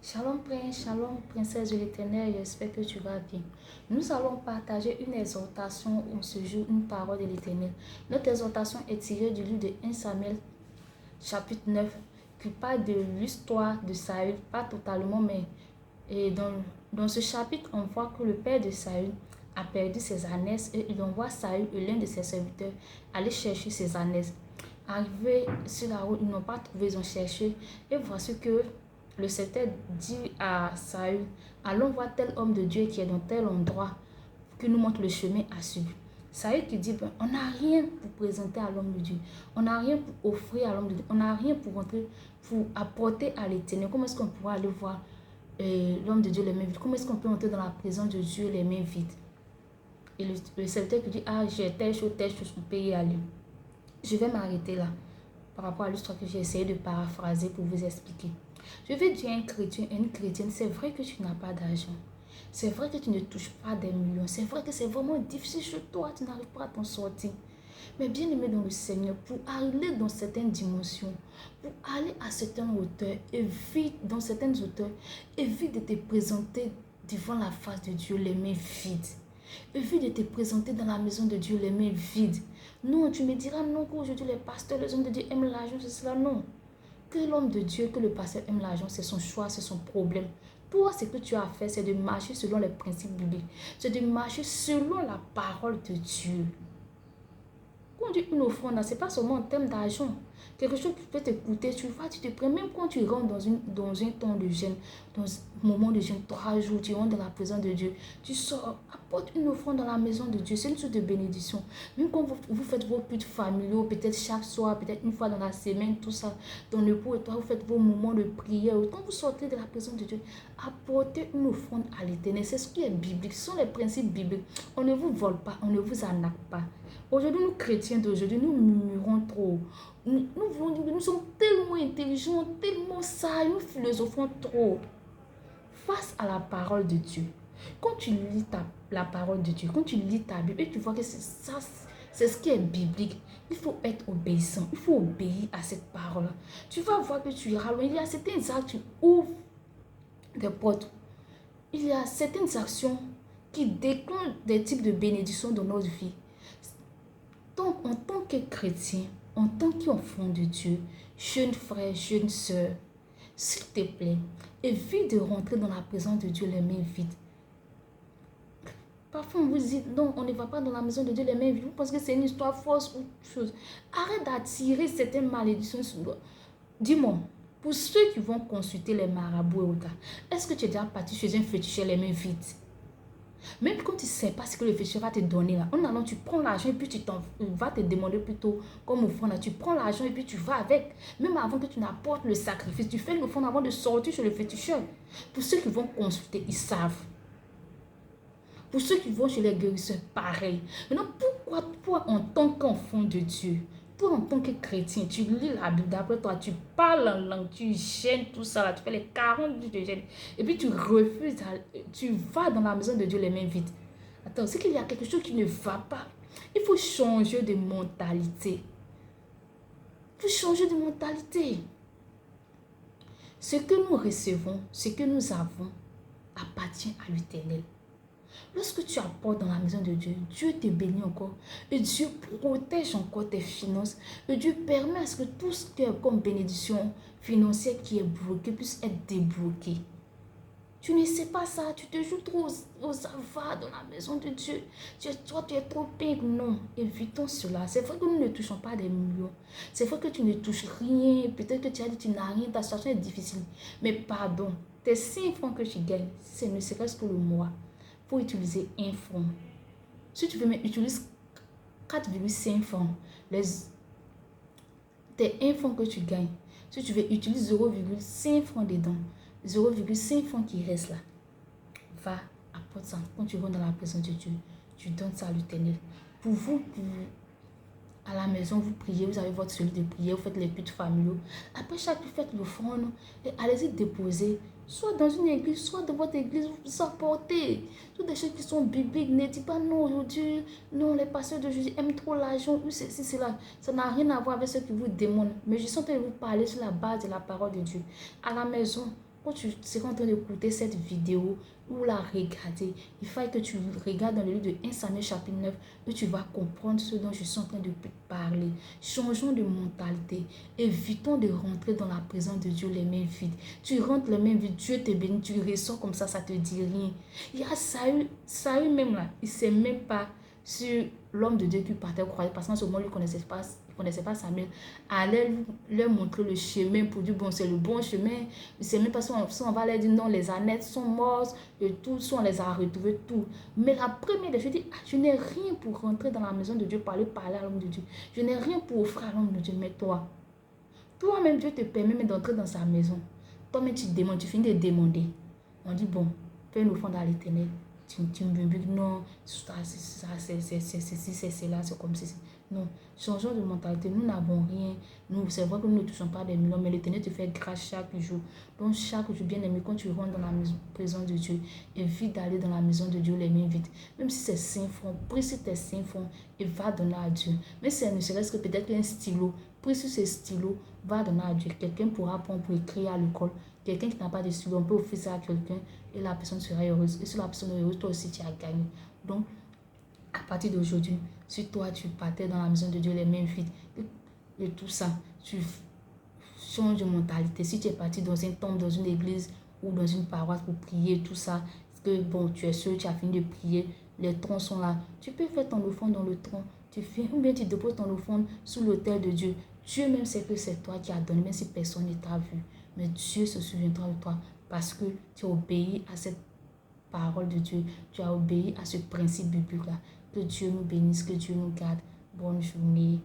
Shalom prince, shalom princesse de l'Éternel, j'espère que tu vas bien. Nous allons partager une exhortation ce jour, une parole de l'Éternel. Notre exhortation est tirée du livre de 1 Samuel chapitre 9 qui parle de l'histoire de Saül, pas totalement, mais dans ce chapitre, on voit que le père de Saül a perdu ses ânesses et il envoie Saül et l'un de ses serviteurs aller chercher ses ânesses. Arrivés sur la route, ils n'ont pas trouvé, ils ont cherché et voici que le serviteur dit à Saül, allons voir tel homme de Dieu qui est dans tel endroit, qui nous montre le chemin à suivre. Saül qui dit, on n'a rien pour présenter à l'homme de Dieu, on n'a rien pour offrir à l'homme de Dieu, on n'a rien pour rentrer, pour apporter à l'Éternel. Comment est-ce qu'on pourra aller voir l'homme de Dieu les mains vides? Comment est-ce qu'on peut entrer dans la présence de Dieu les mains vides? Et le serviteur qui dit, j'ai telle chose, on peut y aller. Je vais m'arrêter là par rapport à l'histoire que j'ai essayé de paraphraser pour vous expliquer. Je vais dire à un chrétien et une chrétienne, c'est vrai que tu n'as pas d'argent. C'est vrai que tu ne touches pas des millions. C'est vrai que c'est vraiment difficile chez toi, tu n'arrives pas à t'en sortir. Mais bien aimé dans le Seigneur, pour aller dans certaines dimensions, pour aller à certaines hauteurs, évite dans certaines hauteurs, évite de te présenter devant la face de Dieu les mains vides. Évite de te présenter dans la maison de Dieu les mains vides. Non, tu me diras non qu'aujourd'hui les pasteurs, les hommes de Dieu aiment l'argent, c'est cela, non. Que l'homme de Dieu, que le pasteur aime l'argent, c'est son choix, c'est son problème. Toi, ce que tu as à faire, c'est de marcher selon les principes bibliques. C'est de marcher selon la parole de Dieu. Quand on dit une offrande, ce n'est pas seulement en termes d'argent. Quelque chose qui peut te coûter, tu vas, tu te prends, même quand tu rentres dans un temps de jeûne, dans un moment de jeûne, 3 jours, tu rentres dans la présence de Dieu, tu sors, apporte une offrande dans la maison de Dieu, c'est une source de bénédiction. Même quand vous faites vos cultes familiaux, peut-être chaque soir, peut-être une fois dans la semaine, tout ça, dans le pot et toi, vous faites vos moments de prière, quand vous sortez de la présence de Dieu, apportez une offrande à l'Éternel. C'est ce qui est biblique, ce sont les principes bibliques. On ne vous vole pas, on ne vous arnaque pas. Aujourd'hui, nous chrétiens d'aujourd'hui, nous murmurons trop. Nous sommes tellement intelligents, tellement sages, nous philosophons trop face à la parole de Dieu. Quand tu lis la parole de Dieu, quand tu lis ta Bible et tu vois que c'est ça, c'est ce qui est biblique, il faut être obéissant, il faut obéir à cette parole. Tu vas voir que tu iras loin. Il y a certains actes qui ouvrent des portes. Il y a certaines actions qui déclenchent des types de bénédictions dans notre vie. Donc, en tant que chrétien, en tant qu'enfant de Dieu, jeune frère, jeune soeur, s'il te plaît, évite de rentrer dans la présence de Dieu les mains vides. Parfois, on vous dit, non, on ne va pas dans la maison de Dieu les mains vides parce que c'est une histoire fausse ou autre chose. Arrête d'attirer certaines malédictions sur toi. Dis-moi, pour ceux qui vont consulter les marabouts et autres, est-ce que tu es déjà parti chez un féticheur les mains vides? Même quand tu ne sais pas ce que le féticheur va te donner là, en allant, tu prends l'argent et puis va te demander plutôt comme offrande là, tu prends l'argent et puis tu vas avec. Même avant que tu n'apportes le sacrifice, tu fais l'offrande avant de sortir chez le féticheur. Pour ceux qui vont consulter, ils savent. Pour ceux qui vont chez les guérisseurs, pareil. Maintenant, pourquoi toi, en tant qu'enfant de Dieu, toi, en tant que chrétien, tu lis la Bible, d'après toi, tu parles en langue, tu gênes tout ça, là, tu fais les 40 jours de gêne, et puis tu refuses, tu vas dans la maison de Dieu les mains vides. Attends, c'est qu'il y a quelque chose qui ne va pas. Il faut changer de mentalité. Il faut changer de mentalité. Ce que nous recevons, ce que nous avons, appartient à l'Éternel. Lorsque tu apportes dans la maison de Dieu, Dieu te bénit encore. Et Dieu protège encore tes finances. Et Dieu permet à ce que tout ce qui est comme bénédiction financière qui est bloqué puisse être débloqué. Tu ne sais pas ça. Tu te joues trop aux avares dans la maison de Dieu. Toi, tu es trop pink. Non, évitons cela. C'est vrai que nous ne touchons pas des millions. C'est vrai que tu ne touches rien. Peut-être que tu as dit que tu n'as rien. Ta situation est difficile. Mais pardon, tes 5 francs que tu gagnes, ce ne serait-ce que le mois. Pour utiliser 1 franc. Si tu veux, mais utilise 4,5 francs. Tes 1 franc que tu gagnes. Si tu veux, utilise 0,5 francs dedans. 0,5 francs qui reste là. Va, apporte ça. Quand tu vas dans la présence de Dieu, tu donnes ça à l'Éternel. Pour vous, à la maison, vous priez, vous avez votre celui de prière, vous faites les cultes familiaux. Après chaque, vous faites l'offrande et allez-y déposer. Soit dans une église, soit dans votre église, vous apportez. Toutes des choses qui sont bibliques. Ne dites pas non aujourd'hui. Non, les pasteurs de Jésus aiment trop l'argent. Ou ceci, cela. Ça n'a rien à voir avec ce qui vous demandent. Mais je suis en train de vous parler sur la base de la parole de Dieu. À la maison, quand tu seras en train d'écouter cette vidéo ou la regarder, il faut que tu regardes dans le livre de 1 Samuel chapitre 9 et tu vas comprendre ce dont je suis en train de parler. Changeons de mentalité. Évitons de rentrer dans la présence de Dieu les mains vides. Tu rentres les mains vides, Dieu te bénit, tu ressors comme ça te dit rien. Il y a Saül même là, il ne sait même pas sur l'homme de Dieu qui partait croire parce qu'en ce moment, il ne connaissait pas Samuel, allait leur montrer le chemin pour dire bon, c'est le bon chemin. Il ne sait même pas si on va leur dire non, les ânettes sont mortes et tout, si on les a retrouvés, tout. Mais la première des choses, je dis, je n'ai rien pour rentrer dans la maison de Dieu, parler à l'homme de Dieu. Je n'ai rien pour offrir à l'homme de Dieu, mais toi-même, Dieu te permet même d'entrer dans sa maison. Toi-même, tu demandes, tu finis de demander. On dit bon, fais une offrande à l'Éternel. Tu me dis non, c'est cela, c'est comme ceci. Non, changeons de mentalité. Nous n'avons rien. C'est vrai que nous ne touchons pas des millions, mais l'Éternel te fait grâce chaque jour. Donc, chaque jour, bien aimé, quand tu rentres dans la présence de Dieu, évite d'aller dans la maison de Dieu les mains vides. Même si c'est 5 francs, prie sur tes 5 francs et va donner à Dieu. Mais c'est ne serait-ce que peut-être un stylo. Prie sur ce stylo, va donner à Dieu. Quelqu'un pourra prendre pour écrire à l'école. Quelqu'un qui n'a pas de stylo, on peut offrir ça à quelqu'un et la personne sera heureuse. Et si la personne est heureuse, toi aussi tu as gagné. Donc, à partir d'aujourd'hui, si toi tu partais dans la maison de Dieu les mains vides et tout ça, tu changes de mentalité. Si tu es parti dans un temple, dans une église ou dans une paroisse pour prier, tout ça, parce que bon, tu es seul, tu as fini de prier, les troncs sont là, tu peux faire ton offrande dans le tronc. Ou bien tu déposes ton offrande sous l'autel de Dieu. Dieu même sait que c'est toi qui as donné, même si personne ne t'a vu. Mais Dieu se souviendra de toi parce que tu as obéi à cette parole de Dieu. Tu as obéi à ce principe biblique-là. Que Dieu nous bénisse, que Dieu nous garde. Bonne journée.